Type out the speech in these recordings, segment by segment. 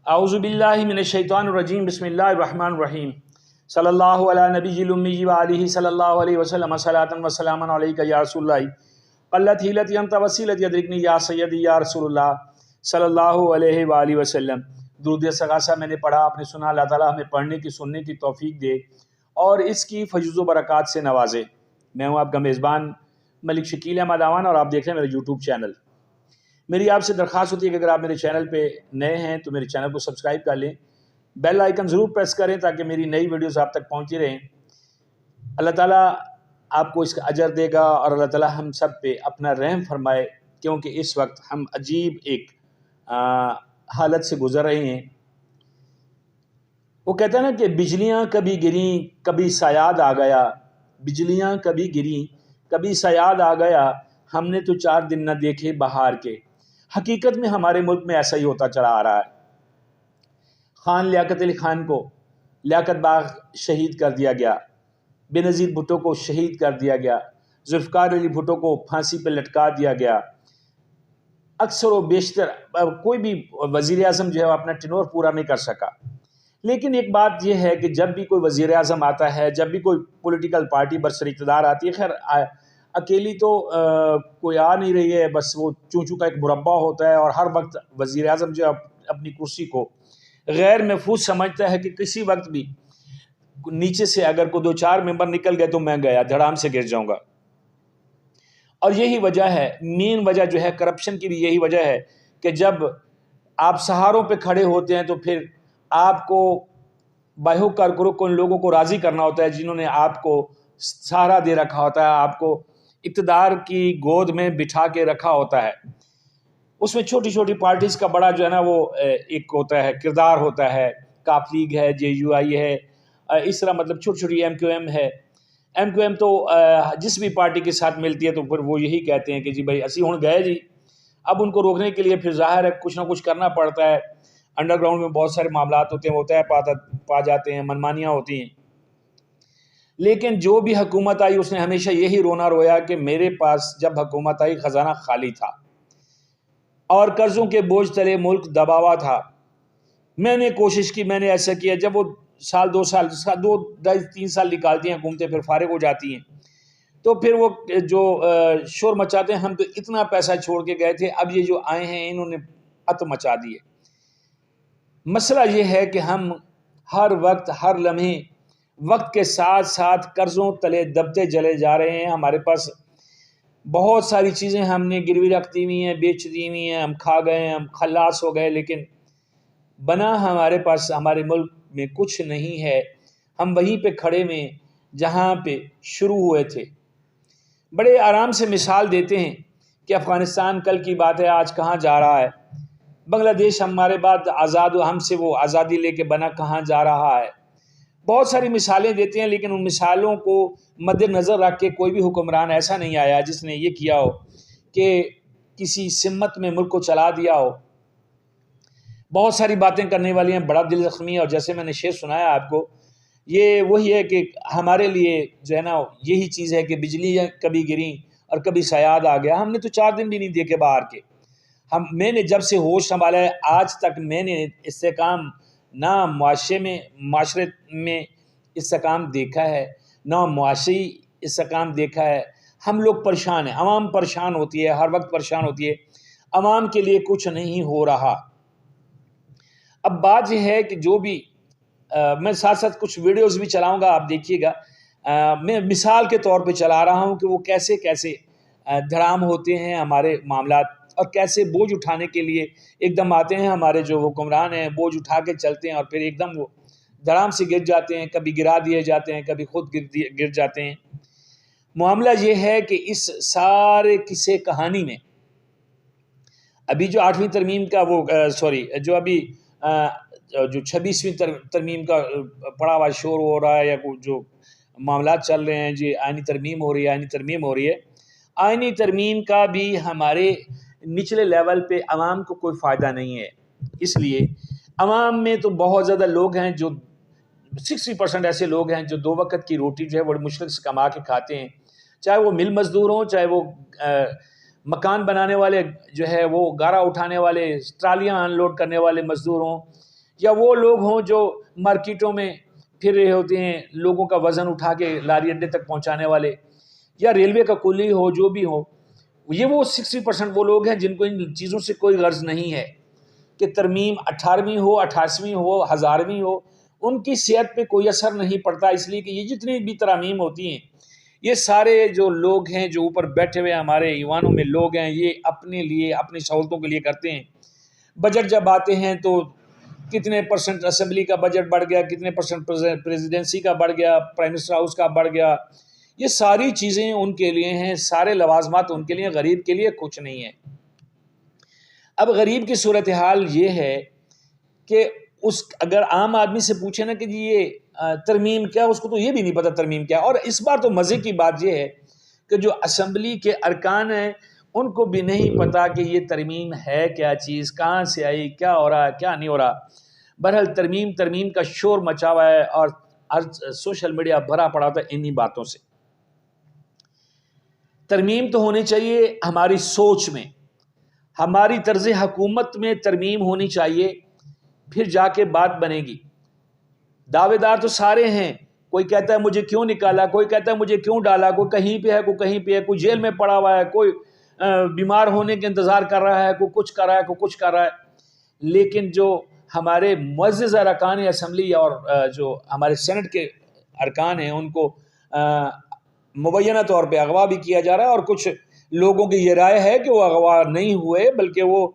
اعوذ باللہ من الشیطان الرجیم بسم اللہ الرحمن الرحیم صلی اللہ علی نبی الامی وآلہ صلی اللہ علیہ وسلم صلاۃ و سلام علیک یا رسول اللہ قلت حیلتی انت وسیلتی ادرکنی یا سیدی یا رسول اللہ صلی اللہ علیہ وآلہ وسلم۔ درود استغاثہ میں نے پڑھا، آپ نے سنا۔ اللہ تعالیٰ ہمیں پڑھنے کی سننے کی توفیق دے اور اس کی فیض و برکات سے نوازے۔ میں ہوں آپ کا میزبان ملک شکیل احمد اعوان اور آپ دیکھ رہے ہیں میرا یوٹیوب چینل۔ میری آپ سے درخواست ہوتی ہے کہ اگر آپ میرے چینل پہ نئے ہیں تو میرے چینل کو سبسکرائب کر لیں، بیل آئیکن ضرور پریس کریں تاکہ میری نئی ویڈیوز آپ تک پہنچتی رہیں۔ اللہ تعالیٰ آپ کو اس کا اجر دے گا اور اللہ تعالیٰ ہم سب پہ اپنا رحم فرمائے، کیونکہ اس وقت ہم عجیب ایک حالت سے گزر رہے ہیں۔ وہ کہتے ہیں نا کہ بجلیاں کبھی گریں کبھی سیاد آ گیا، بجلیاں کبھی گریں کبھی سیاد آ گیا، ہم نے تو 4 دن نہ دیکھے بہار کے۔ حقیقت میں ہمارے ملک میں ایسا ہی ہوتا چلا آ رہا ہے۔ خان لیاقت علی خان کو لیاقت باغ شہید کر دیا گیا، بے نظیر بھٹو کو شہید کر دیا گیا، ذوالفقار علی بھٹو کو پھانسی پہ لٹکا دیا گیا۔ اکثر و بیشتر کوئی بھی وزیر اعظم جو ہے وہ اپنا ٹینور پورا نہیں کر سکا۔ لیکن ایک بات یہ ہے کہ جب بھی کوئی وزیر اعظم آتا ہے، جب بھی کوئی پولیٹیکل پارٹی برسر اقتدار آتی ہے، خیر اکیلی تو کوئی آ نہیں رہی ہے، بس وہ چونچو کا ایک مربع ہوتا ہے اور ہر وقت وزیر اعظم جو اپنی کرسی کو غیر محفوظ سمجھتا ہے کہ کسی وقت بھی نیچے سے اگر کوئی 2-4 ممبر نکل گئے تو میں گیا، دھڑام سے گر جاؤں گا۔ اور یہی وجہ ہے، مین وجہ جو ہے کرپشن کی بھی یہی وجہ ہے کہ جب آپ سہاروں پہ کھڑے ہوتے ہیں تو پھر آپ کو باہو کارکروں کو ان لوگوں کو راضی کرنا ہوتا ہے جنہوں نے آپ کو سہارا دے رکھا ہوتا ہے، آپ کو اقتدار کی گود میں بٹھا کے رکھا ہوتا ہے۔ اس میں چھوٹی چھوٹی پارٹیز کا بڑا جو ہے نا وہ ایک ہوتا ہے، کردار ہوتا ہے۔ کاف لیگ ہے، جے یو آئی ہے، اس طرح مطلب چھوٹی چھوٹی ایم کیو ایم ہے۔ ایم کیو ایم تو جس بھی پارٹی کے ساتھ ملتی ہے تو پھر وہ یہی کہتے ہیں کہ جی بھائی اسی ہوں گئے جی۔ اب ان کو روکنے کے لیے پھر ظاہر ہے کچھ نہ کچھ کرنا پڑتا ہے۔ انڈر گراؤنڈ میں بہت سارے معاملات ہوتے ہیں، وہ طے پا جاتے ہیں، منمانیاں ہوتی ہیں۔ لیکن جو بھی حکومت آئی اس نے ہمیشہ یہی رونا رویا کہ میرے پاس جب حکومت آئی خزانہ خالی تھا اور قرضوں کے بوجھ تلے ملک دبا ہوا تھا۔ میں نے کوشش کی، میں نے ایسا کیا۔ جب وہ سال 2-3 سال نکالتی ہیں حکومتیں، پھر فارغ ہو جاتی ہیں، تو پھر وہ جو شور مچاتے ہیں ہم تو اتنا پیسہ چھوڑ کے گئے تھے، اب یہ جو آئے ہیں انہوں نے ات مچا دی ہے۔ مسئلہ یہ ہے کہ ہم ہر وقت ہر لمحے وقت کے ساتھ ساتھ قرضوں تلے دبتے چلے جا رہے ہیں۔ ہمارے پاس بہت ساری چیزیں ہم نے گروی رکھ دی ہوئی ہیں، بیچ دی ہوئی ہیں، ہم کھا گئے ہیں، ہم خلاص ہو گئے، لیکن بنا ہمارے پاس ہمارے ملک میں کچھ نہیں ہے۔ ہم وہیں پہ کھڑے میں جہاں پہ شروع ہوئے تھے۔ بڑے آرام سے مثال دیتے ہیں کہ افغانستان کل کی بات ہے، آج کہاں جا رہا ہے۔ بنگلہ دیش ہمارے بعد آزاد ہو، ہم سے وہ آزادی لے کے بنا کہاں جا رہا ہے۔ بہت ساری مثالیں دیتے ہیں، لیکن ان مثالوں کو مد نظر رکھ کے کوئی بھی حکمران ایسا نہیں آیا جس نے یہ کیا ہو کہ کسی سمت میں ملک کو چلا دیا ہو۔ بہت ساری باتیں کرنے والی ہیں، بڑا دل زخمی ہے، اور جیسے میں نے شعر سنایا آپ کو، یہ وہی ہے کہ ہمارے لیے جو ہے نا یہی چیز ہے کہ بجلی کبھی گریں اور کبھی سیاد آ گیا، ہم نے تو 4 دن بھی نہیں دیکھے باہر کے۔ میں نے جب سے ہوش سنبھالا ہے آج تک میں نے استحکام نہ معاشرے میں استحکام دیکھا ہے، نہ معاشی استحکام دیکھا ہے۔ ہم لوگ پریشان ہیں، عوام پریشان ہوتی ہے، ہر وقت پریشان ہوتی ہے، عوام کے لیے کچھ نہیں ہو رہا۔ اب بات یہ ہے کہ جو بھی میں ساتھ ساتھ کچھ ویڈیوز بھی چلاؤں گا، آپ دیکھیے گا۔ میں مثال کے طور پہ چلا رہا ہوں کہ وہ کیسے کیسے دھڑام ہوتے ہیں ہمارے معاملات، اور کیسے بوجھ اٹھانے کے لیے ایک دم آتے ہیں ہمارے جو حکمران ہیں، بوجھ اٹھا کے چلتے ہیں اور پھر ایک دم وہ دھڑام سے گر جاتے ہیں، کبھی گرا دیے جاتے ہیں، کبھی خود گر جاتے ہیں۔ معاملہ یہ ہے کہ اس سارے قصے کہانی میں ابھی جو 8ویں ترمیم کا جو ابھی جو 26ویں ترمیم کا پڑا ہوا شور ہو رہا ہے، یا جو معاملات چل رہے ہیں، جی آئینی ترمیم ہو رہی ہے، آئینی ترمیم کا بھی ہمارے نچلے لیول پہ عوام کو کوئی فائدہ نہیں ہے۔ اس لیے عوام میں تو بہت زیادہ لوگ ہیں، جو 60% ایسے لوگ ہیں جو 2 وقت کی روٹی جو ہے بڑی مشکل سے کما کے کھاتے ہیں، چاہے وہ مل مزدور ہوں، چاہے وہ مکان بنانے والے جو ہے وہ گارا اٹھانے والے، ٹرالیاں ان لوڈ کرنے والے مزدور ہوں، یا وہ لوگ ہوں جو مارکیٹوں میں پھر رہے ہوتے ہیں لوگوں کا وزن اٹھا کے لاری اڈے تک پہنچانے والے، یا ریلوے کا کلی ہو، جو بھی ہو، یہ وہ 60% وہ لوگ ہیں جن کو ان چیزوں سے کوئی غرض نہیں ہے کہ ترمیم 18ویں ہو، 88ویں ہو، 1000ویں ہو، ان کی صحت پہ کوئی اثر نہیں پڑتا، اس لیے کہ یہ جتنی بھی ترامیم ہوتی ہیں یہ سارے جو لوگ ہیں جو اوپر بیٹھے ہوئے ہمارے ایوانوں میں لوگ ہیں، یہ اپنے لیے اپنی سہولتوں کے لیے کرتے ہیں۔ بجٹ جب آتے ہیں تو کتنے پرسنٹ اسمبلی کا بجٹ بڑھ گیا، کتنے پرسنٹ پریزیڈنسی کا بڑھ گیا، پرائم منسٹر ہاؤس کا بڑھ گیا، یہ ساری چیزیں ان کے لیے ہیں، سارے لوازمات ان کے لیے، غریب کے لیے کچھ نہیں ہے۔ اب غریب کی صورتحال یہ ہے کہ اگر عام آدمی سے پوچھے نا کہ جی یہ ترمیم کیا، اس کو تو یہ بھی نہیں پتا ترمیم کیا۔ اور اس بار تو مزے کی بات یہ ہے کہ جو اسمبلی کے ارکان ہیں ان کو بھی نہیں پتا کہ یہ ترمیم ہے کیا چیز، کہاں سے آئی، کیا ہو رہا ہے، کیا نہیں ہو رہا۔ بہرحال ترمیم کا شور مچا ہوا ہے اور سوشل میڈیا بھرا پڑا ہوتا ہے انہی باتوں سے۔ ترمیم تو ہونی چاہیے ہماری سوچ میں، ہماری طرز حکومت میں ترمیم ہونی چاہیے، پھر جا کے بات بنے گی۔ دعوے دار تو سارے ہیں، کوئی کہتا ہے مجھے کیوں نکالا، کوئی کہتا ہے مجھے کیوں ڈالا، کوئی کہیں پہ ہے، کوئی کہیں پہ ہے، کوئی جیل میں پڑا ہوا ہے، کوئی بیمار ہونے کے انتظار کر رہا ہے، کوئی کچھ کر رہا ہے، کوئی کچھ کر رہا ہے۔ لیکن جو ہمارے معزز ارکان اسمبلی اور جو ہمارے سینٹ کے ارکان ہیں ان کو مبینہ طور پہ اغوا بھی کیا جا رہا ہے، اور کچھ لوگوں کی یہ رائے ہے کہ وہ اغوا نہیں ہوئے بلکہ وہ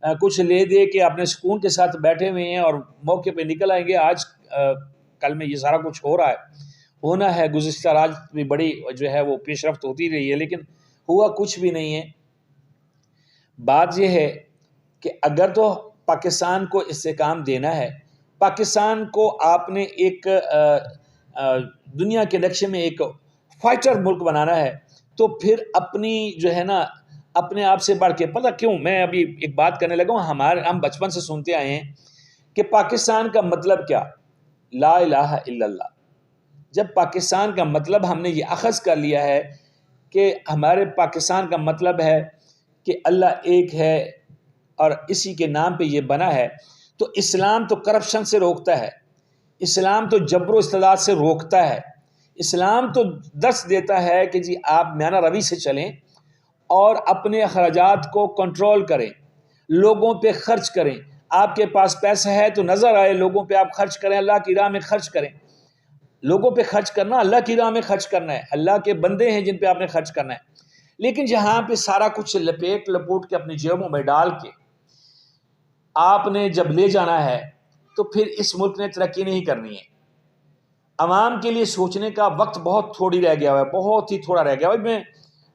کچھ لے دے کے اپنے سکون کے ساتھ بیٹھے ہوئے ہیں اور موقع پہ نکل آئیں گے۔ آج کل میں یہ سارا کچھ ہو رہا ہے، ہونا ہے، گزشتہ راج بھی بڑی جو ہے وہ پیش رفت ہوتی رہی ہے، لیکن ہوا کچھ بھی نہیں ہے۔ بات یہ ہے کہ اگر تو پاکستان کو استحکام دینا ہے، پاکستان کو آپ نے ایک دنیا کے نقشے میں ایک فائٹر ملک بنانا ہے، تو پھر اپنی جو ہے نا اپنے آپ سے بڑھ کے، پتہ کیوں میں ابھی ایک بات کرنے لگا ہوں، ہم بچپن سے سنتے آئے ہیں کہ پاکستان کا مطلب کیا، لا الہ الا اللہ۔ جب پاکستان کا مطلب ہم نے یہ اخذ کر لیا ہے کہ ہمارے پاکستان کا مطلب ہے کہ اللہ ایک ہے اور اسی کے نام پہ یہ بنا ہے، تو اسلام تو کرپشن سے روکتا ہے، اسلام تو جبر و استعداد سے روکتا ہے، اسلام تو درس دیتا ہے کہ جی آپ میانہ روی سے چلیں اور اپنے اخراجات کو کنٹرول کریں، لوگوں پہ خرچ کریں، آپ کے پاس پیسہ ہے تو نظر آئے لوگوں پہ آپ خرچ کریں، اللہ کی راہ میں خرچ کریں۔ لوگوں پہ خرچ کرنا، اللہ کی راہ میں خرچ کرنا ہے، اللہ کے بندے ہیں جن پہ آپ نے خرچ کرنا ہے۔ لیکن جہاں پہ سارا کچھ لپیٹ لپوٹ کے اپنی جیبوں میں ڈال کے آپ نے جب لے جانا ہے تو پھر اس ملک نے ترقی نہیں کرنی ہے۔ عوام کے لیے سوچنے کا وقت بہت تھوڑی رہ گیا ہے، بہت ہی تھوڑا رہ گیا ہے۔ میں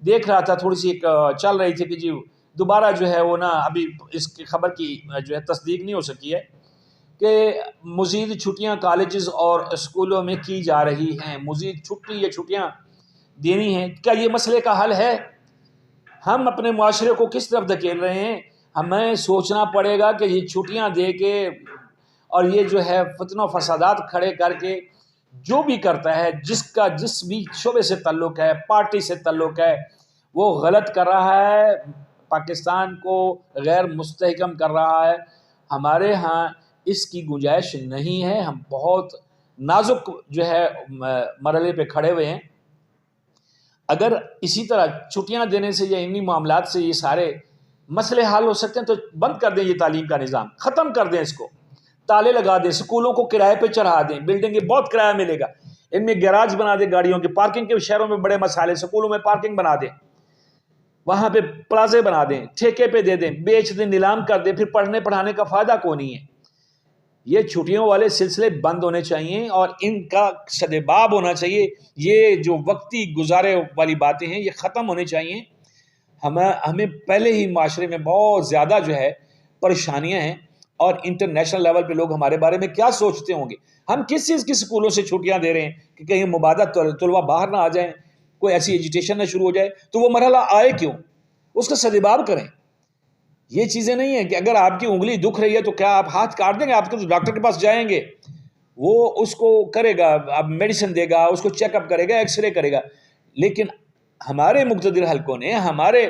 دیکھ رہا تھا، تھوڑی سی ایک چل رہی تھی کہ جی دوبارہ جو ہے وہ نا ابھی اس کی خبر کی جو ہے تصدیق نہیں ہو سکی ہے کہ مزید چھٹیاں کالجز اور اسکولوں میں کی جا رہی ہیں، مزید چھٹیاں دینی ہیں۔ کیا یہ مسئلے کا حل ہے؟ ہم اپنے معاشرے کو کس طرف دھکیل رہے ہیں؟ ہمیں سوچنا پڑے گا کہ یہ چھٹیاں دے کے اور یہ جو ہے فتنہ و فسادات کھڑے کر کے جو بھی کرتا ہے، جس بھی شعبے سے تعلق ہے، پارٹی سے تعلق ہے، وہ غلط کر رہا ہے، پاکستان کو غیر مستحکم کر رہا ہے۔ ہمارے ہاں اس کی گنجائش نہیں ہے، ہم بہت نازک جو ہے مرحلے پہ کھڑے ہوئے ہیں۔ اگر اسی طرح چھٹیاں دینے سے یا انہی معاملات سے یہ سارے مسئلے حل ہو سکتے ہیں تو بند کر دیں، یہ تعلیم کا نظام ختم کر دیں، اس کو تالے لگا دیں، سکولوں کو کرائے پہ چڑھا دیں، بلڈنگیں بہت کرایہ ملے گا، ان میں گیراج بنا دیں گاڑیوں کے، پارکنگ کے شہروں میں بڑے مسائل، سکولوں میں پارکنگ بنا دیں، وہاں پہ پلازے بنا دیں، ٹھیکے پہ دے دیں، بیچ دیں، نیلام کر دیں، پھر پڑھنے پڑھانے کا فائدہ کو نہیں ہے۔ یہ چھٹیوں والے سلسلے بند ہونے چاہیے اور ان کا سدباب ہونا چاہیے۔ یہ جو وقتی گزارے والی باتیں ہیں یہ ختم ہونے چاہیے۔ ہمیں پہلے ہی معاشرے میں بہت زیادہ جو ہے پریشانیاں ہیں، اور انٹرنیشنل لیول پہ لوگ ہمارے بارے میں کیا سوچتے ہوں گے؟ ہم کس چیز کی سکولوں سے چھٹیاں دے رہے ہیں کہ کہیں مبادہ طلبہ باہر نہ آ جائیں، کوئی ایسی ایجوٹیشن نہ شروع ہو جائے، تو وہ مرحلہ آئے کیوں؟ اس کا سدباب کریں۔ یہ چیزیں نہیں ہیں کہ اگر آپ کی انگلی دکھ رہی ہے تو کیا آپ ہاتھ کاٹ دیں گے؟ آپ تو ڈاکٹر کے پاس جائیں گے، وہ اس کو کرے گا، اب میڈیسن دے گا، اس کو چیک اپ کرے گا، ایکس رے کرے گا۔ لیکن ہمارے مقتدر حلقوں نے، ہمارے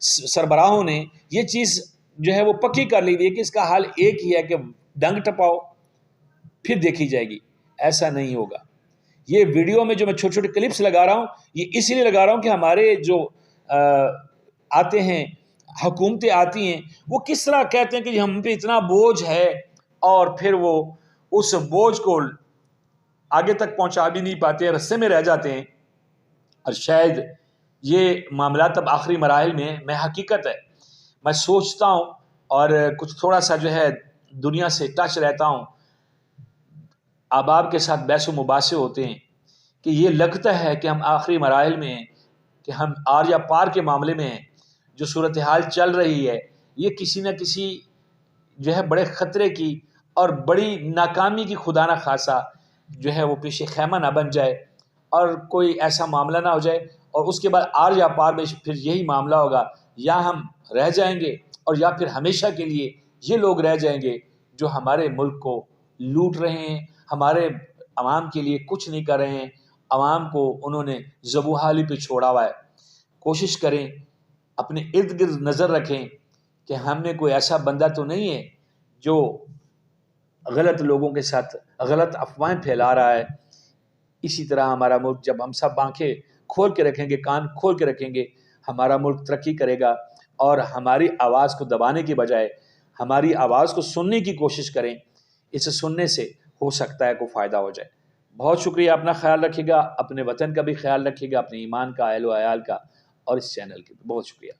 سربراہوں نے یہ چیز جو ہے وہ پکی کر لی ہے کہ اس کا حل ایک ہی ہے کہ ڈنگ ٹپاؤ، پھر دیکھی جائے گی، ایسا نہیں ہوگا۔ یہ ویڈیو میں جو میں چھوٹے چھوٹے کلپس لگا رہا ہوں، یہ اس لیے لگا رہا ہوں کہ ہمارے جو آتے ہیں، حکومتیں آتی ہیں، وہ کس طرح کہتے ہیں کہ ہم پہ اتنا بوجھ ہے، اور پھر وہ اس بوجھ کو آگے تک پہنچا بھی نہیں پاتے ہیں، رستے میں رہ جاتے ہیں۔ اور شاید یہ معاملات اب آخری مراحل میں حقیقت ہے، میں سوچتا ہوں اور کچھ تھوڑا سا جو ہے دنیا سے ٹچ رہتا ہوں، احباب کے ساتھ بحث و مباحثے ہوتے ہیں، کہ یہ لگتا ہے کہ ہم آخری مراحل میں ہیں، کہ ہم آر یا پار کے معاملے میں ہیں۔ جو صورتحال چل رہی ہے یہ کسی نہ کسی جو ہے بڑے خطرے کی اور بڑی ناکامی کی خدا نہ خاصہ جو ہے وہ پیش خیمہ نہ بن جائے، اور کوئی ایسا معاملہ نہ ہو جائے، اور اس کے بعد آر یا پار میں پھر یہی معاملہ ہوگا، یا ہم رہ جائیں گے اور یا پھر ہمیشہ کے لیے یہ لوگ رہ جائیں گے جو ہمارے ملک کو لوٹ رہے ہیں، ہمارے عوام کے لیے کچھ نہیں کر رہے ہیں، عوام کو انہوں نے ذبوحالی پہ چھوڑا ہوا ہے۔ کوشش کریں، اپنے ارد گرد نظر رکھیں کہ ہم میں کوئی ایسا بندہ تو نہیں ہے جو غلط لوگوں کے ساتھ غلط افواہیں پھیلا رہا ہے۔ اسی طرح ہمارا ملک، جب ہم سب آنکھیں کھول کے رکھیں گے، کان کھول کے رکھیں گے، ہمارا ملک ترقی کرے گا، اور ہماری آواز کو دبانے کی بجائے ہماری آواز کو سننے کی کوشش کریں۔ اسے سننے سے ہو سکتا ہے کوئی فائدہ ہو جائے۔ بہت شکریہ، اپنا خیال رکھیے گا، اپنے وطن کا بھی خیال رکھیے گا، اپنے ایمان کا، اہل و عیال کا، اور اس چینل کے بھی بہت شکریہ۔